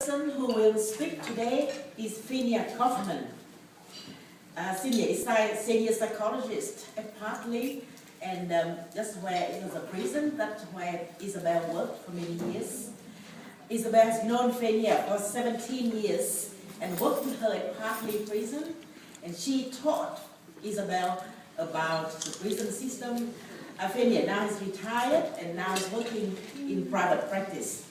person who will speak today is Finia Kaufman. Finia is a senior psychologist at Parkley, and that's where it was a prison. That's where Isabel worked for many years. Isabel has known Finia for 17 years and worked with her at Parkley prison, and she taught Isabel about the prison system. Finia now is retired and now is working in private practice.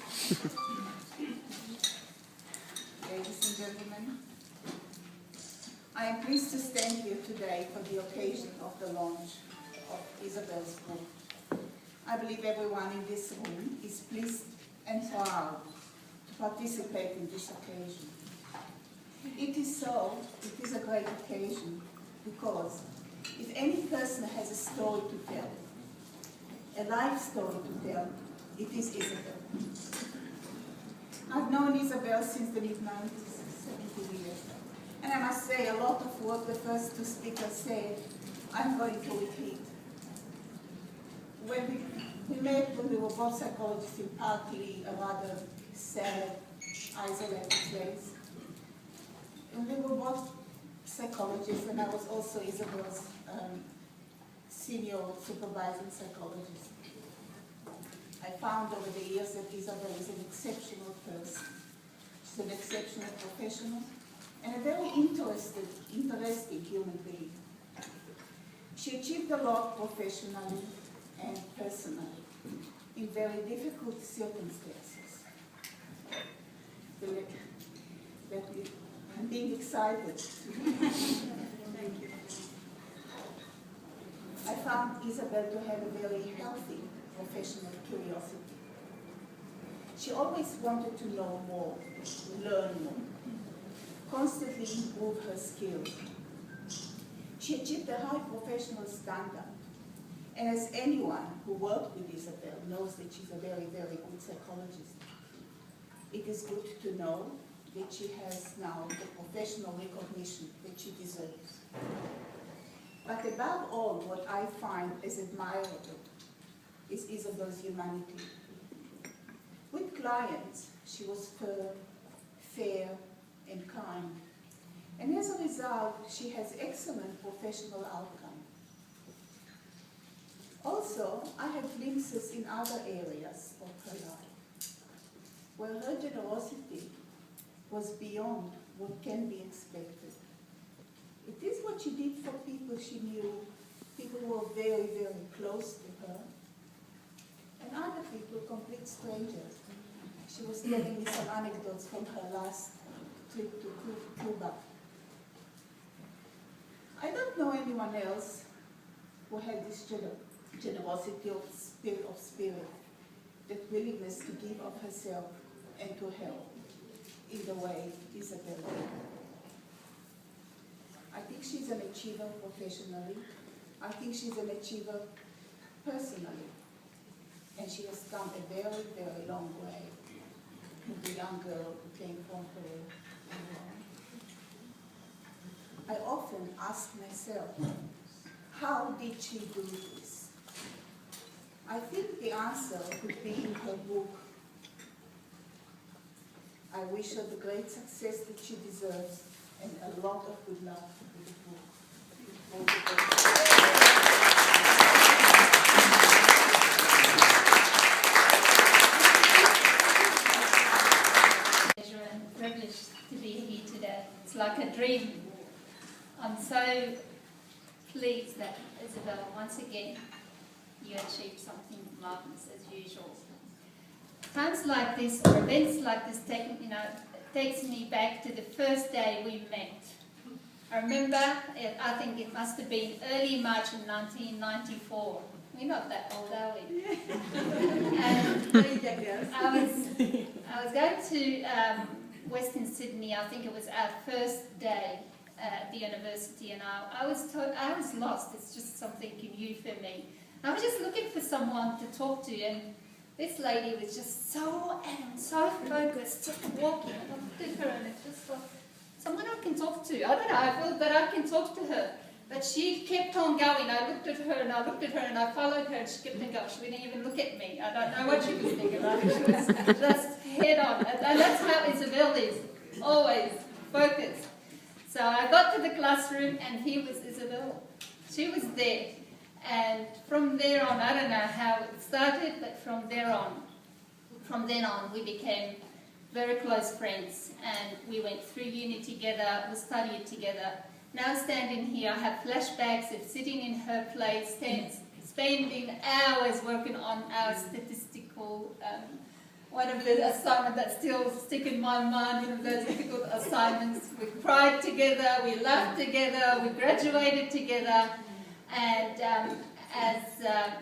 Ladies and gentlemen, I am pleased to stand here today for the occasion of the launch of Isabel's book. I believe everyone in this room is pleased and proud to participate in this occasion. It is so, it is a great occasion, because if any person has a story to tell, a life story to tell, it is Isabel. I've known Isabel since the mid-90s, 70 years. And I must say, a lot of what the first two speakers said, I'm going to repeat. When we met when we were both psychologists in Parkley, a rather sad, isolated place. And we were both psychologists, and I was also Isabel's senior supervising psychologist. I found over the years that Isabel is an exceptional person. She's an exceptional professional and a very interesting human being. She achieved a lot professionally and personally in very difficult circumstances. I'm being excited. Thank you. I found Isabel to have a very healthy professional curiosity. She always wanted to know more, learn more, constantly improve her skills. She achieved a high professional standard, and as anyone who worked with Isabel knows that she's a very, very good psychologist. It is good to know that she has now the professional recognition that she deserves. But above all, what I find as admirable is Isabel's humanity. With clients, she was firm, fair, and kind. And as a result, she has excellent professional outcome. Also, I have glimpses in other areas of her life, where her generosity was beyond what can be expected. It is what she did for people she knew, people who were very, very close to her, and other people, complete strangers. She was telling me some anecdotes from her last trip to Cuba. I don't know anyone else who had this generosity of spirit, that willingness to give of herself and to help in the way Isabel did. I think she's an achiever professionally. I think she's an achiever personally. And she has come a very, very long way with the young girl who came from Peru. I often ask myself, how did she do this? I think the answer could be in her book. I wish her the great success that she deserves and a lot of good luck with the book. Privileged to be here today. It's like a dream. I'm so pleased that Isabel, once again, you achieved something marvelous as usual. Times like this, or events like this, takes me back to the first day we met. I remember, I think it must have been early March of 1994. We're not that old, are we? And I was going to Western Sydney. I think it was our first day at the university, and I was lost. It's just something new for me. I was just looking for someone to talk to, and this lady was just so focused, just walking. And I looked at her, and it's just like someone I can talk to. I don't know. I feel that I can talk to her. But she kept on going. I looked at her and I looked at her and I followed her and she kept on going. She didn't even look at me. I don't know what she was thinking about. She was just head on. And that's how Isabel is, always focused. So I got to the classroom and here was Isabel. She was there. And from there on, I don't know how it started, but from then on, we became very close friends. And we went through uni together, we studied together. Now standing here, I have flashbacks of sitting in her place, spending hours working on our statistical, one of the assignments that still stick in my mind, one of those difficult assignments. We cried together, we laughed together, we graduated together, and as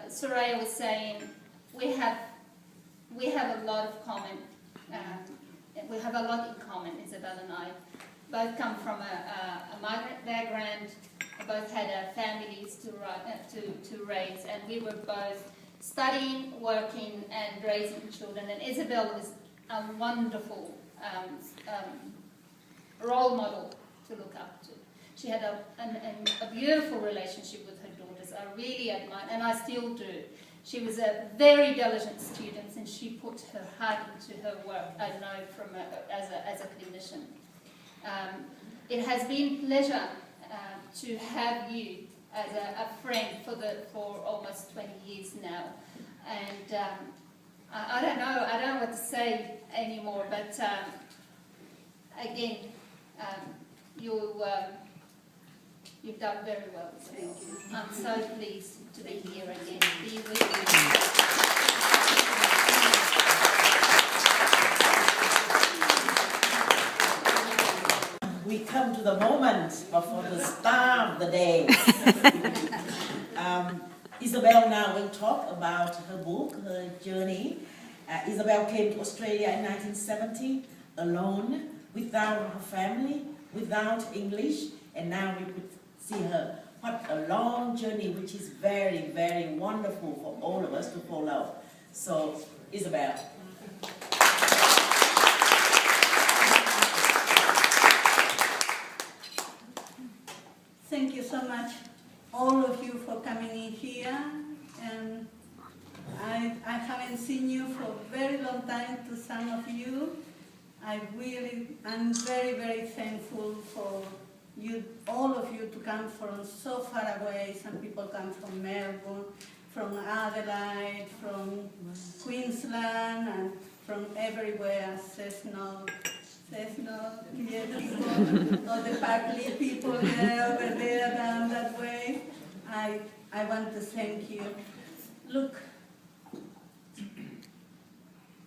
Soraya was saying, we have a lot of common. We have a lot in common, Isabel and I. Both come from a migrant background, both had families to raise, and we were both studying, working, and raising children. And Isabel was a wonderful role model to look up to. She had a beautiful relationship with her daughters. I really admire, and I still do. She was a very diligent student, and she put her heart into her work. I know from as a clinician. It has been a pleasure to have you as a friend for almost 20 years now, and I don't know what to say anymore. But again, you've done very well. So thank you. I'm so pleased to be here again, be with you. We come to the moment before the start of the day. Isabel now will talk about her book, her journey. Isabel came to Australia in 1970, alone, without her family, without English, and now we could see her. What a long journey, which is very, very wonderful for all of us to follow. So, Isabel. Thank you so much, all of you, for coming in here. And I haven't seen you for a very long time, to some of you. I'm very, very thankful for you, all of you, to come from so far away. Some people come from Melbourne, from Adelaide, from Queensland, and from everywhere, Cessnock, people, all the Berkeley people there, over there, down that way. I want to thank you. Look,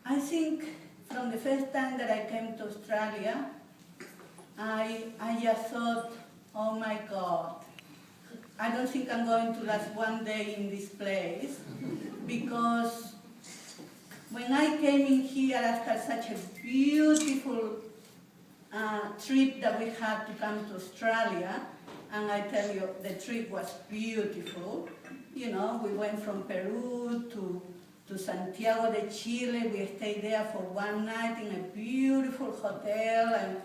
I think from the first time that I came to Australia, I just thought, oh my God, I don't think I'm going to last one day in this place, because when I came in here after such a beautiful trip that we had to come to Australia, and I tell you, the trip was beautiful. You know, we went from Peru to Santiago de Chile. We stayed there for one night in a beautiful hotel, and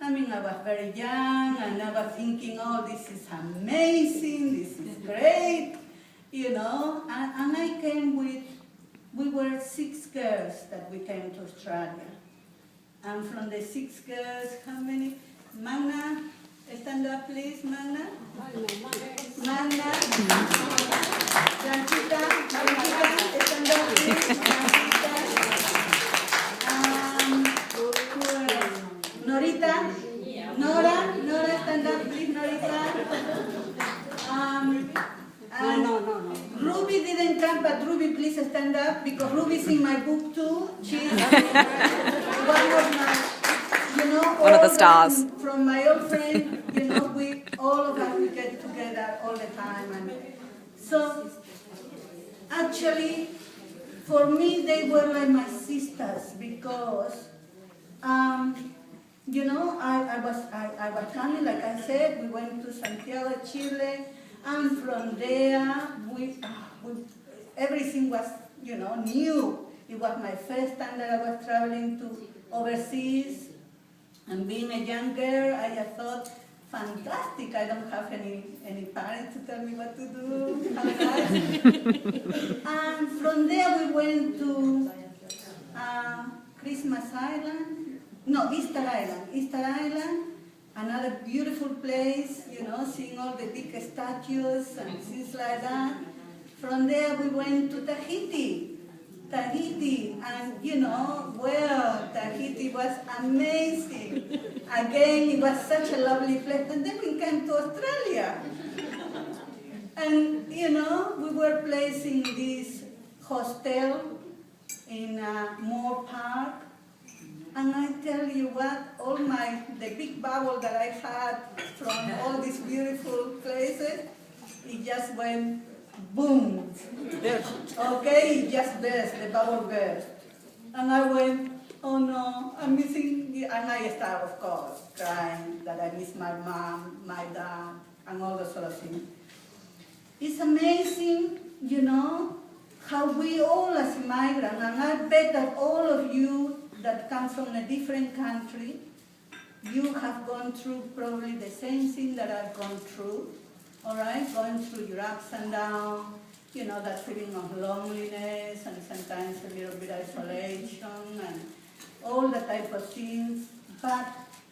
I mean, I was very young, and I was thinking, oh, this is amazing, this is great, you know, and I came with, we were 6 girls that we came to Australia. And from the 6 girls, how many? Magna, stand up please, Magna. Magna. Blanquita, stand up please. Blanquita. Norita. Nora, stand up please, Norita. No. Ruby didn't come, but Ruby, please stand up, because Ruby's in my book too. She's one of the stars. From my old friend, you know, we all of us, we get together all the time. And so, actually, for me, they were like my sisters, because, you know, I was coming, like I said, we went to Santiago, Chile, and from there, everything was, you know, new. It was my first time that I was traveling to overseas, and being a young girl, I just thought, fantastic, I don't have any parents to tell me what to do, how nice. And from there we went to Christmas Island, no, Easter Island, another beautiful place, seeing all the big statues and things like that. From there we went to Tahiti, and well, Tahiti was amazing. Again, it was such a lovely place, and then we came to Australia. And, we were placed in this hostel in Moore Park, and I tell you what, the big bubble that I had from all these beautiful places, it just went boom. Okay, it just burst, the bubble burst. And I went, oh no, I'm missing, and I started, of course, crying that I miss my mom, my dad, and all those sort of things. It's amazing, how we all as migrants, and I bet that all of you that come from a different country, you have gone through probably the same thing that I've gone through, all right? Going through your ups and downs, that feeling of loneliness and sometimes a little bit isolation and all the type of things. But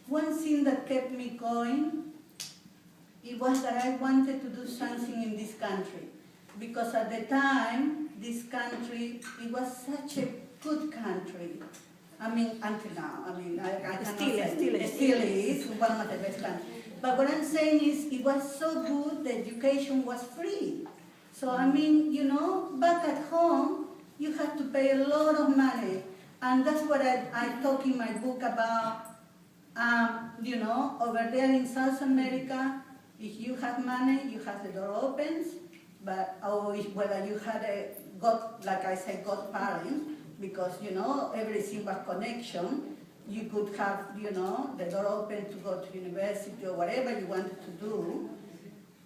one thing that kept me going, it was that I wanted to do something in this country. Because at the time, this country, it was such a good country. I mean, until now. I mean, I cannot say it still is one of the best countries. But what I'm saying is, it was so good, the education was free. So, I mean, back at home, you had to pay a lot of money. And that's what I talk in my book about, over there in South America, if you have money, you have the door opens, or whether you had like I said, godparents, because, everything was connection, you could have, the door open to go to university or whatever you wanted to do.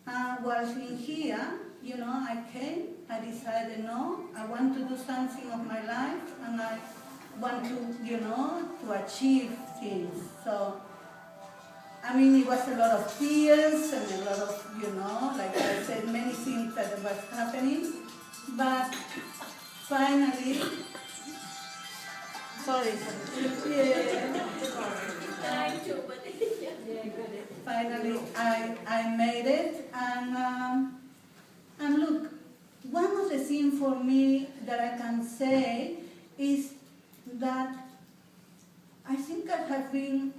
While in here, I came, I decided, no, I want to do something of my life, and I want to achieve things. So, I mean, it was a lot of tears and a lot of, like I said, many things that was happening. But finally, sorry. Yeah. Finally, I made it, and look, one of the things for me that I can say is that I think I have been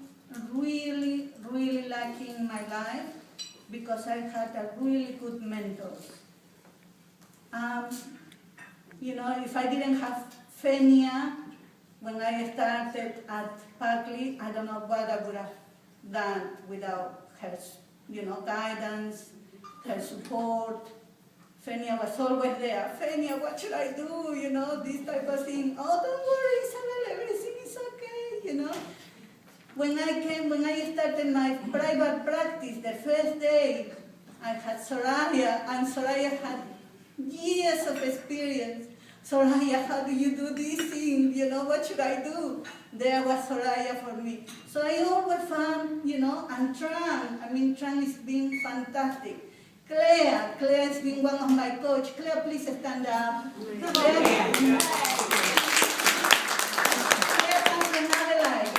really, really lucky in my life because I had a really good mentors. If I didn't have Fenia when I started at Berkeley, I don't know what I would have done without her, guidance, her support. Fenia was always there. Fenia, what should I do? This type of thing. Oh, don't worry, Isabel, everything is okay, When I started my private practice, the first day, I had Soraya, and Soraya had years of experience. Soraya, how do you do this thing? What should I do? There was Soraya for me. So I always found, and Tran has been fantastic. Claire has been one of my coaches. Claire, please stand up. Claire has another life.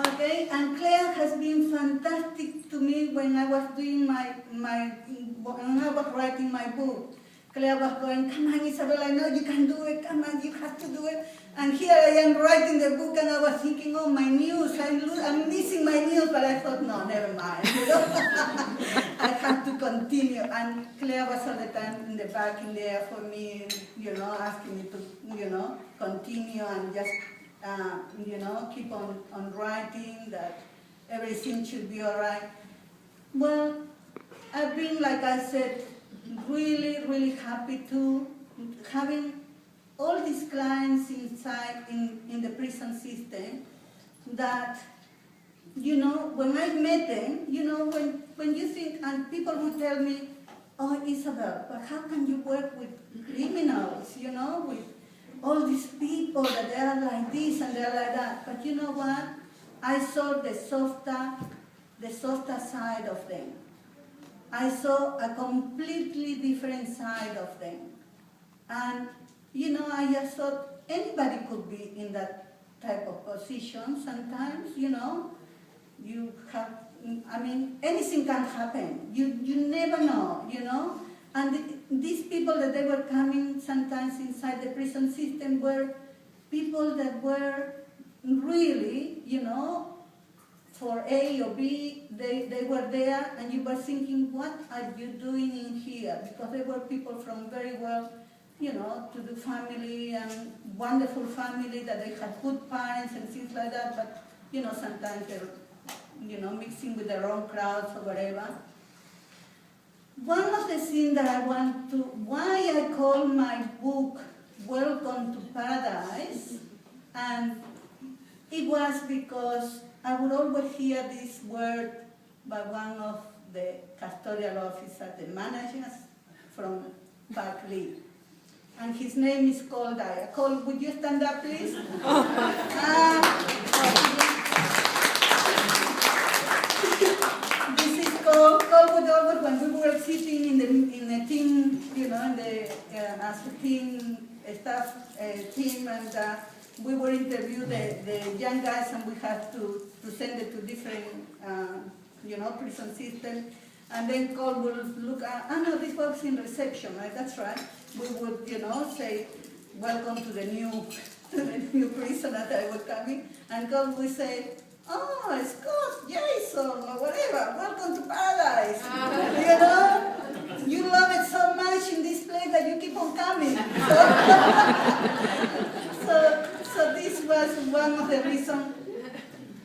Okay, and Claire has been fantastic to me when I was doing when I was writing my book. Claire was going, come on, Isabel, I know you can do it, come on, you have to do it. And here I am writing the book, and I was thinking, oh, my news, I'm missing my news, but I thought, no, never mind, I have to continue. And Claire was all the time in the back in there for me, asking me to, continue and just, keep on writing, that everything should be all right. Well, I've been, like I said, really, really happy to having all these clients inside in the prison system that, when I met them, when you think, and people would tell me, oh, Isabel, but how can you work with criminals, with all these people that they are like this and they are like that. But you know what? I saw the softer side of them. I saw a completely different side of them. And, I just thought anybody could be in that type of position sometimes, you know. You have, I mean, anything can happen. You never know, you know. And these people that they were coming sometimes inside the prison system were people that were really, you know, for A or B, they were there, and you were thinking, what are you doing in here? Because they were people from very well, you know, to the family and wonderful family, that they had good parents and things like that, but, you know, sometimes they're, you know, mixing with their own crowds or whatever. One of the things that I want to, why I call my book Welcome to Paradise, and it was because I would always hear this word by one of the custodial officers, the managers from Park Lee. And his name is Cole Dyer. Cole, would you stand up, please? This is Cole. Cole would always, when we were sitting in a team, you know, in the as a team, staff team, and we were interviewing the young guys, and we had to send it to different, you know, prison systems. And then Cole would look at, no, this was in reception, right? That's right. We would, you know, say, welcome to the new prisoner that were coming. And Cole would say, oh, Scott, Jason, or whatever, welcome to paradise. You know, you love it so much in this place that you keep on coming. So this was one of the reasons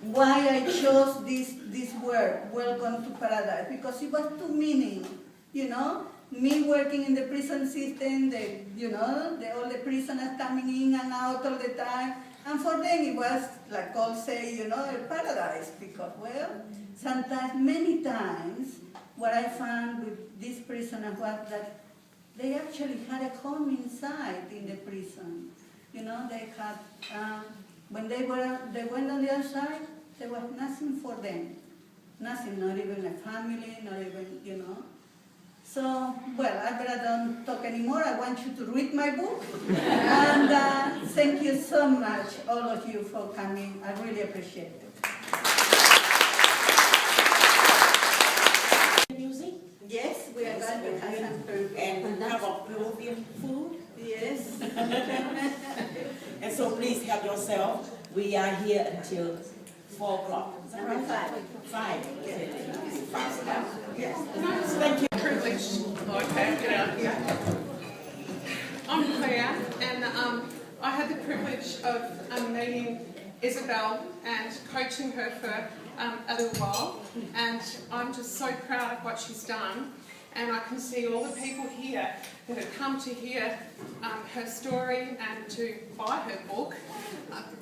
why I chose this word, welcome to paradise, because it was too meaning, you know, me working in the prison system, you know, all the prisoners coming in and out all the time, and for them it was, like all say, you know, a paradise, because, well, sometimes, many times, what I found with these prisoners was that they actually had a home inside in the prison. You know, they had, when they went on the outside, there was nothing for them. Nothing, not even a family, not even, you know. So, well, I better don't talk anymore. I want you to read my book. And thank you so much, all of you, for coming. I really appreciate it. Music? Yes, we are going to have some food. And have a Peruvian food. Yes. And so please help yourself. We are here until 4 o'clock. Is that right? 5. Yes. 5 o'clock. Yes. Thank you. Privilege. Okay, get out here. I'm Claire, and I had the privilege of meeting Isabel and coaching her for a little while, and I'm just so proud of what she's done. And I can see all the people here that have come to hear her story and to buy her book.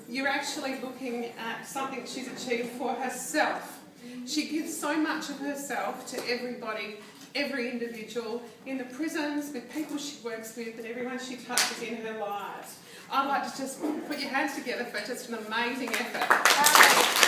You're actually looking at something she's achieved for herself. She gives so much of herself to everybody, every individual, in the prisons, with people she works with, and everyone she touches in her lives. I'd like to just put your hands together for just an amazing effort.